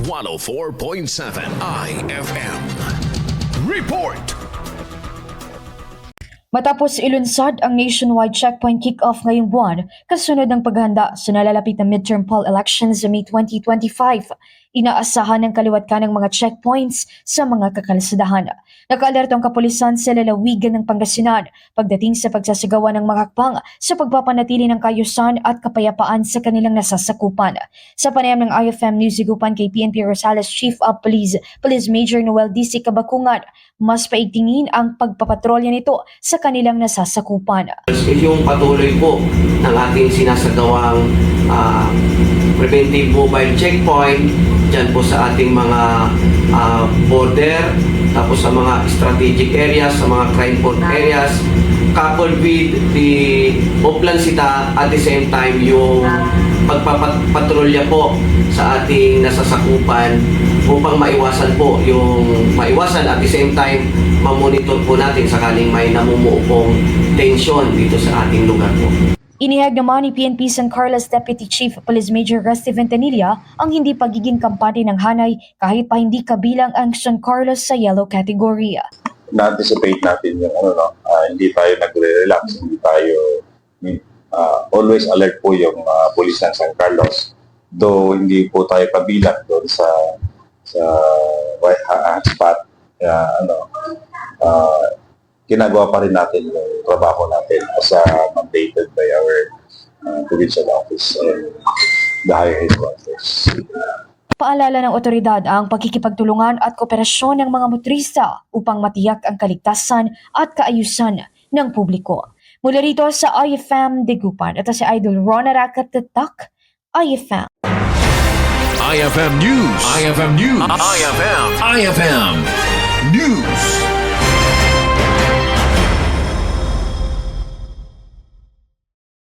104.7 IFM. Report! Matapos ilunsad ang nationwide checkpoint kick-off ngayong buwan, kasunod ng paghahanda sa nalalapit na midterm poll elections sa May 2025, inaasahan ng kaliwat ka ng mga checkpoints sa mga kakalsadahan. Nakaalerto ang kapulisan sa lalawigan ng Pangasinan pagdating sa pagsasagawa ng mga hakbang sa pagpapanatili ng kaayusan at kapayapaan sa kanilang nasasakupan. Sa panayam ng IFM News Higupan kay PNP Rosales Chief of Police, Police Major Noel D.C. Kabakungan, mas paigtingin ang pagpapatrolya nito sa kanilang nasasakupan. Yung patuloy po ng ating sinasagawang preventive mobile checkpoint dyan po sa ating mga border, tapos sa mga strategic areas, sa mga crime-prone areas, coupled with the Oplansita at the same time yung pagpapatrolya po sa ating nasasakupan upang maiwasan at the same time mamonitor po natin sakaling may namumuo pong tension dito sa ating lugar po. Inihag naman ni PNP San Carlos Deputy Chief Police Major Rusty Ventanilla ang hindi pagiging kampante ng hanay kahit pa hindi kabilang ang San Carlos sa yellow category. Na-anticipate natin yung hindi tayo nagre-relax, hindi tayo always alert po yung police ng San Carlos. Though hindi po tayo kabilang doon sa spot, ginagawa pa rin natin yung trabaho natin as mandated by our provincial office and the higher headquarters. Paalala ng otoridad ang pagkikipagtulungan at kooperasyon ng mga motorista upang matiyak ang kaligtasan at kaayusan ng publiko. Mula rito sa IFM Dagupan, ito si Idol Ron Aracatatak, IFM. IFM News. IFM News. IFM News.